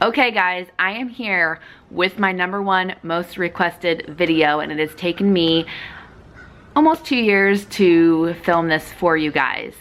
Okay guys, I am here with my #1 most requested video, and it has taken me almost 2 years to film this for you guys.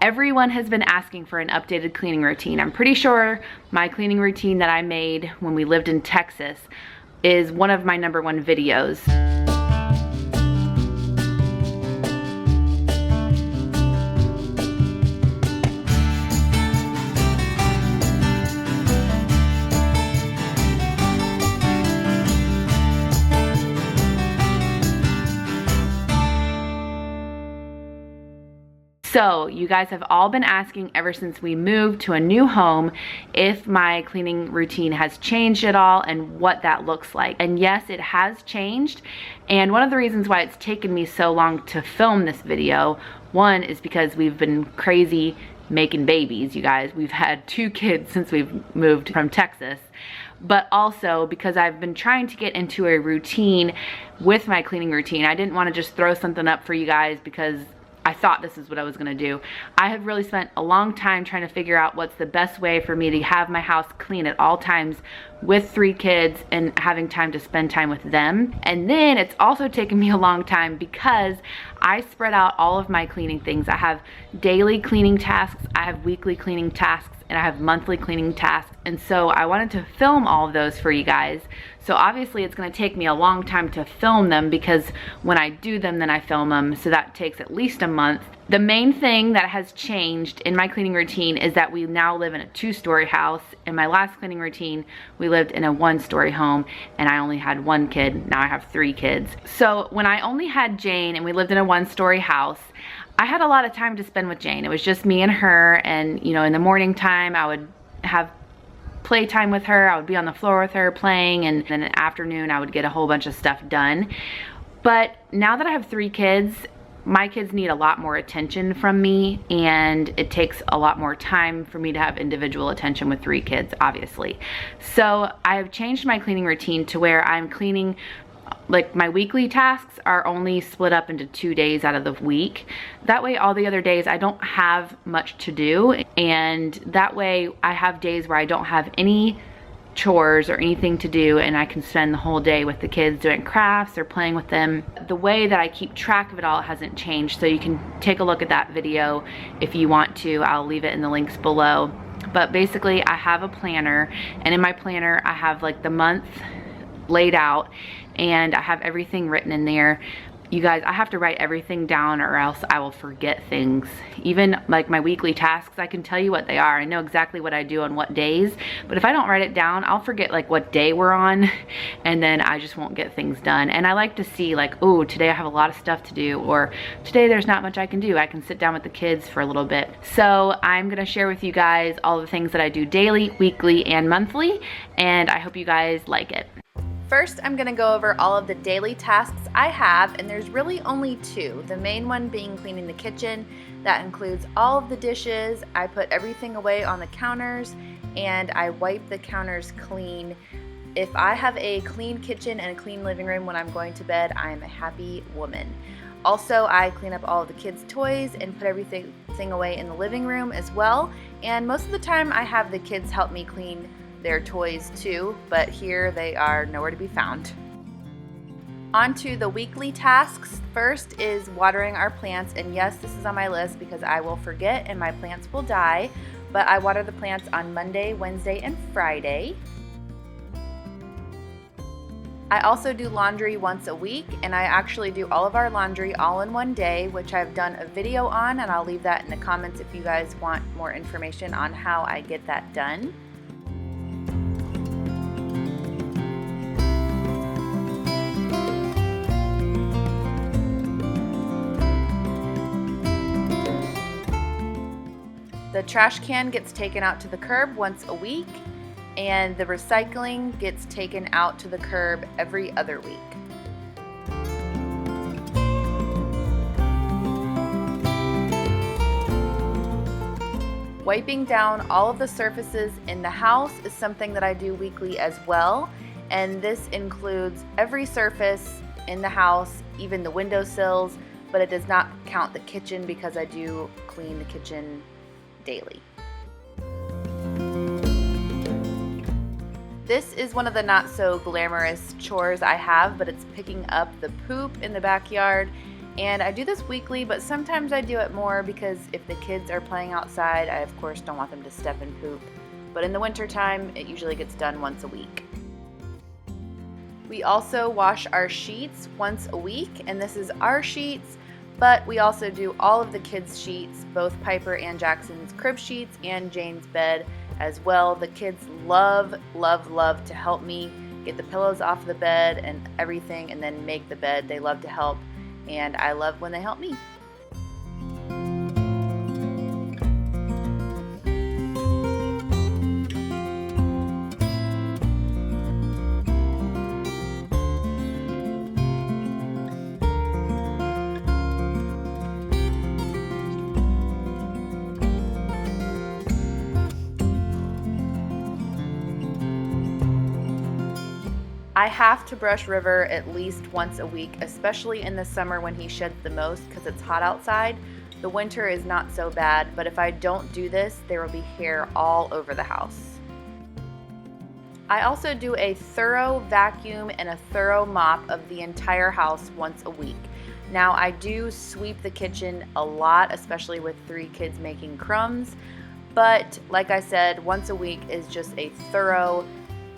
Everyone has been asking for an updated cleaning routine. I'm pretty sure my cleaning routine that I made when we lived in Texas is one of my #1 videos. So you guys have all been asking ever since we moved to a new home if my cleaning routine has changed at all and what that looks like. And yes, it has changed. And one of the reasons why it's taken me so long to film this video, one is because we've been crazy making babies, you guys. We've had 2 kids since we've moved from Texas. But also because I've been trying to get into a routine with my cleaning routine. I didn't want to just throw something up for you guys because I thought this is what I was gonna do. I have really spent a long time trying to figure out what's the best way for me to have my house clean at all times with 3 kids and having time to spend time with them. And then it's also taken me a long time because I spread out all of my cleaning things. I have daily cleaning tasks, I have weekly cleaning tasks, and I have monthly cleaning tasks. And so I wanted to film all of those for you guys. So obviously it's gonna take me a long time to film them because when I do them, then I film them. So that takes at least a month. The main thing that has changed in my cleaning routine is that we now live in a 2-story house. In my last cleaning routine, we lived in a 1-story home and I only had 1 kid. Now I have 3 kids. So when I only had Jane and we lived in a 1-story house, I had a lot of time to spend with Jane. It was just me and her, and you know, in the morning time I would have playtime with her. I would be on the floor with her playing, and then in the afternoon I would get a whole bunch of stuff done. But now that I have 3 kids, my kids need a lot more attention from me, and it takes a lot more time for me to have individual attention with 3 kids, obviously. So I have changed my cleaning routine to where I'm cleaning, like my weekly tasks are only split up into 2 days out of the week. That way all the other days I don't have much to do, and that way I have days where I don't have any chores or anything to do, and I can spend the whole day with the kids doing crafts or playing with them. The way that I keep track of it all hasn't changed, so you can take a look at that video if you want to. I'll leave it in the links below. But basically I have a planner, and in my planner I have like the month laid out, and I have everything written in there. You guys, I have to write everything down or else I will forget things. Even like my weekly tasks, I can tell you what they are. I know exactly what I do on what days, but if I don't write it down, I'll forget like what day we're on, and then I just won't get things done. And I like to see like, oh, today I have a lot of stuff to do, or today there's not much I can do. I can sit down with the kids for a little bit. So I'm gonna share with you guys all the things that I do daily, weekly, and monthly, and I hope you guys like it. First, I'm gonna go over all of the daily tasks I have, and there's really only 2. The main one being cleaning the kitchen. That includes all of the dishes. I put everything away on the counters, and I wipe the counters clean. If I have a clean kitchen and a clean living room when I'm going to bed, I am a happy woman. Also, I clean up all of the kids' toys and put everything away in the living room as well. And most of the time I have the kids help me clean their toys too, but here they are nowhere to be found. On to the weekly tasks. First is watering our plants, and yes, this is on my list because I will forget and my plants will die, but I water the plants on Monday, Wednesday, and Friday. I also do laundry once a week, and I actually do all of our laundry all in one day, which I've done a video on, and I'll leave that in the comments if you guys want more information on how I get that done. The trash can gets taken out to the curb once a week, and the recycling gets taken out to the curb every other week. Wiping down all of the surfaces in the house is something that I do weekly as well, and this includes every surface in the house, even the windowsills, but it does not count the kitchen because I do clean the kitchen daily. This is one of the not so glamorous chores I have, but it's picking up the poop in the backyard. And I do this weekly, but sometimes I do it more because if the kids are playing outside, I of course don't want them to step in poop. But in the winter time, it usually gets done once a week. We also wash our sheets once a week, and this is our sheets, but we also do all of the kids' sheets, both Piper and Jackson's crib sheets and Jane's bed as well. The kids love, love, love to help me get the pillows off the bed and everything, and then make the bed. They love to help, and I love when they help me. I have to brush River at least once a week, especially in the summer when he sheds the most because it's hot outside. The winter is not so bad, but if I don't do this, there will be hair all over the house. I also do a thorough vacuum and a thorough mop of the entire house once a week. Now, I do sweep the kitchen a lot, especially with 3 kids making crumbs, but like I said, once a week is just a thorough.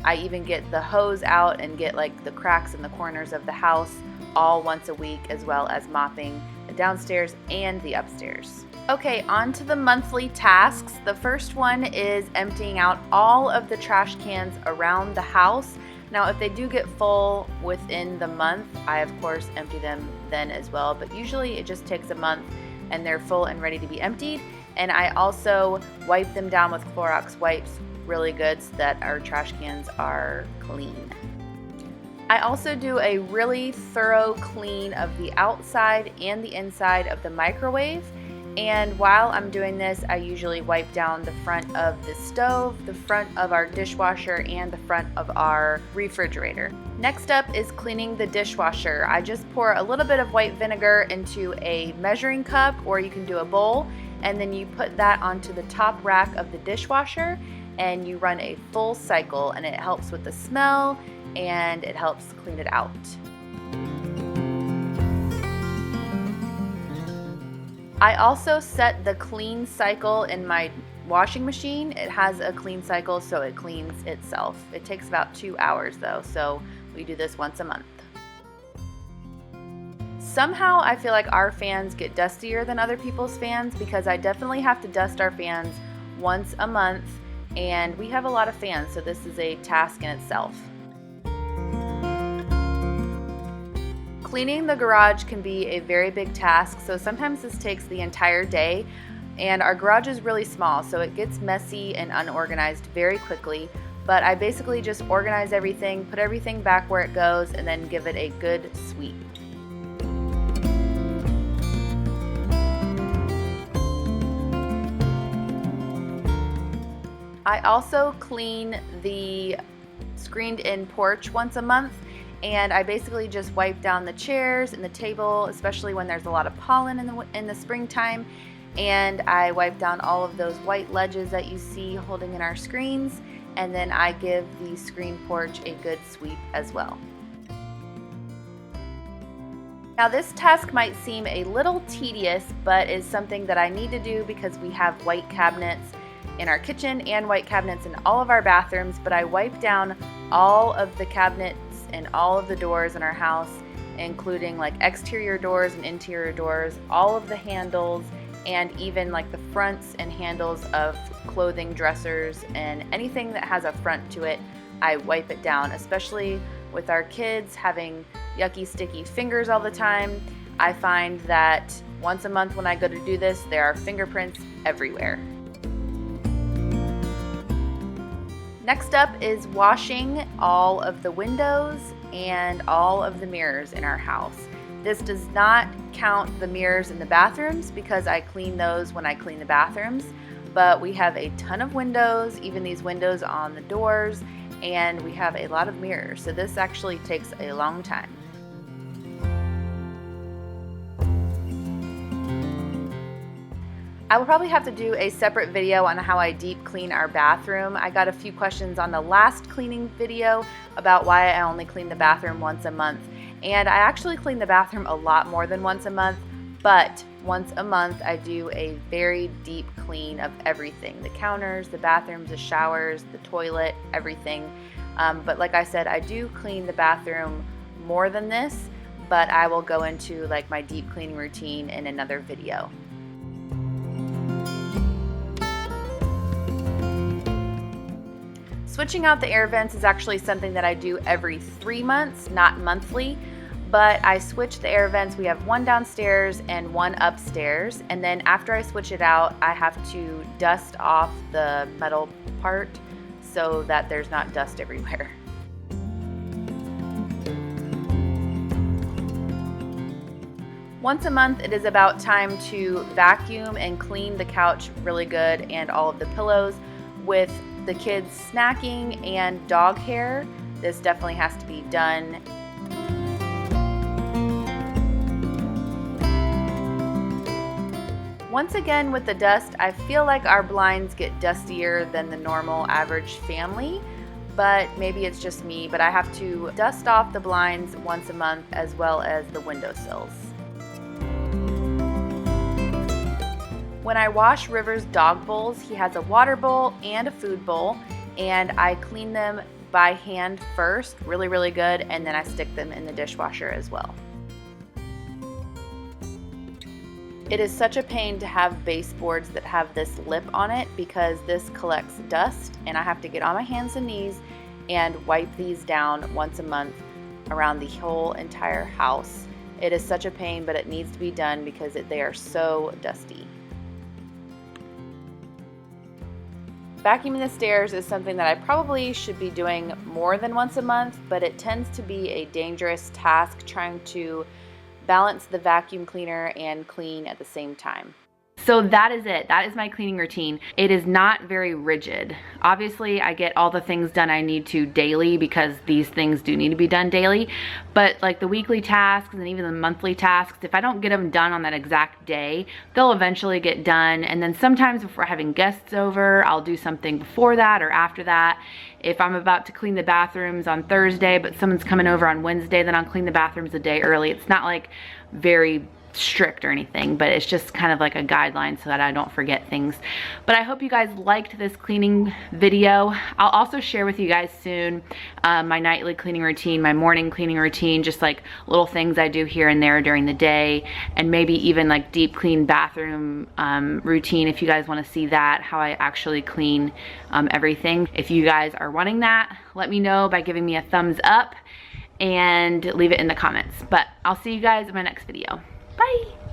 I even get the hose out and get like the cracks in the corners of the house all once a week, as well as mopping the downstairs and the upstairs. Okay, on to the monthly tasks. The first one is emptying out all of the trash cans around the house. Now, if they do get full within the month, I of course empty them then as well, but usually it just takes a month and they're full and ready to be emptied. And I also wipe them down with Clorox wipes really good so that our trash cans are clean. I also do a really thorough clean of the outside and the inside of the microwave, and while I'm doing this, I usually wipe down the front of the stove, the front of our dishwasher, and the front of our refrigerator. Next up is cleaning the dishwasher. I just pour a little bit of white vinegar into a measuring cup, or you can do a bowl, and then you put that onto the top rack of the dishwasher, and you run a full cycle, and it helps with the smell and it helps clean it out. I also set the clean cycle in my washing machine. It has a clean cycle, so it cleans itself. It takes about 2 hours though, so we do this once a month. Somehow I feel like our fans get dustier than other people's fans because I definitely have to dust our fans once a month. And we have a lot of fans, so this is a task in itself. Cleaning the garage can be a very big task, so sometimes this takes the entire day, and our garage is really small, so it gets messy and unorganized very quickly, but I basically just organize everything, put everything back where it goes, and then give it a good sweep. I also clean the screened-in porch once a month, and I basically just wipe down the chairs and the table, especially when there's a lot of pollen in the springtime, and I wipe down all of those white ledges that you see holding in our screens, and then I give the screen porch a good sweep as well. Now, this task might seem a little tedious, but is something that I need to do because we have white cabinets in our kitchen and white cabinets in all of our bathrooms, but I wipe down all of the cabinets and all of the doors in our house, including like exterior doors and interior doors, all of the handles, and even like the fronts and handles of clothing dressers and anything that has a front to it. I wipe it down, especially with our kids having yucky, sticky fingers all the time. I find that once a month when I go to do this, there are fingerprints everywhere. Next up is washing all of the windows and all of the mirrors in our house. This does not count the mirrors in the bathrooms because I clean those when I clean the bathrooms, but we have a ton of windows, even these windows on the doors, and we have a lot of mirrors, so this actually takes a long time. I will probably have to do a separate video on how I deep clean our bathroom. I got a few questions on the last cleaning video about why I only clean the bathroom once a month. And I actually clean the bathroom a lot more than once a month, but once a month I do a very deep clean of everything. The counters, the bathrooms, the showers, the toilet, everything. But like I said, I do clean the bathroom more than this, but I will go into like my deep cleaning routine in another video. Switching out the air vents is actually something that I do every 3 months, not monthly, but I switch the air vents. We have one downstairs and one upstairs, and then after I switch it out, I have to dust off the metal part so that there's not dust everywhere. Once a month, it is about time to vacuum and clean the couch really good and all of the pillows. With the kids snacking and dog hair, this definitely has to be done. Once again with the dust, I feel like our blinds get dustier than the normal average family, but maybe it's just me, but I have to dust off the blinds once a month as well as the windowsills. When I wash River's dog bowls, he has a water bowl and a food bowl, and I clean them by hand first, really good, and then I stick them in the dishwasher as well. It is such a pain to have baseboards that have this lip on it because this collects dust, and I have to get on my hands and knees and wipe these down once a month around the whole entire house. It is such a pain, but it needs to be done because they are so dusty. Vacuuming the stairs is something that I probably should be doing more than once a month, but it tends to be a dangerous task trying to balance the vacuum cleaner and clean at the same time. So that is it. That is my cleaning routine. It is not very rigid. Obviously, I get all the things done I need to daily because these things do need to be done daily. But like the weekly tasks and even the monthly tasks, if I don't get them done on that exact day, they'll eventually get done. And then sometimes if we're having guests over, I'll do something before that or after that. If I'm about to clean the bathrooms on Thursday, but someone's coming over on Wednesday, then I'll clean the bathrooms a day early. It's not like very strict or anything, but it's just kind of like a guideline so that I don't forget things. But I hope you guys liked this cleaning video. I'll also share with you guys soon my nightly cleaning routine, my morning cleaning routine, just like little things I do here and there during the day, and maybe even like deep clean bathroom routine if you guys want to see that, how I actually clean everything. If you guys are wanting that, let me know by giving me a thumbs up and leave it in the comments. But I'll see you guys in my next video. Bye.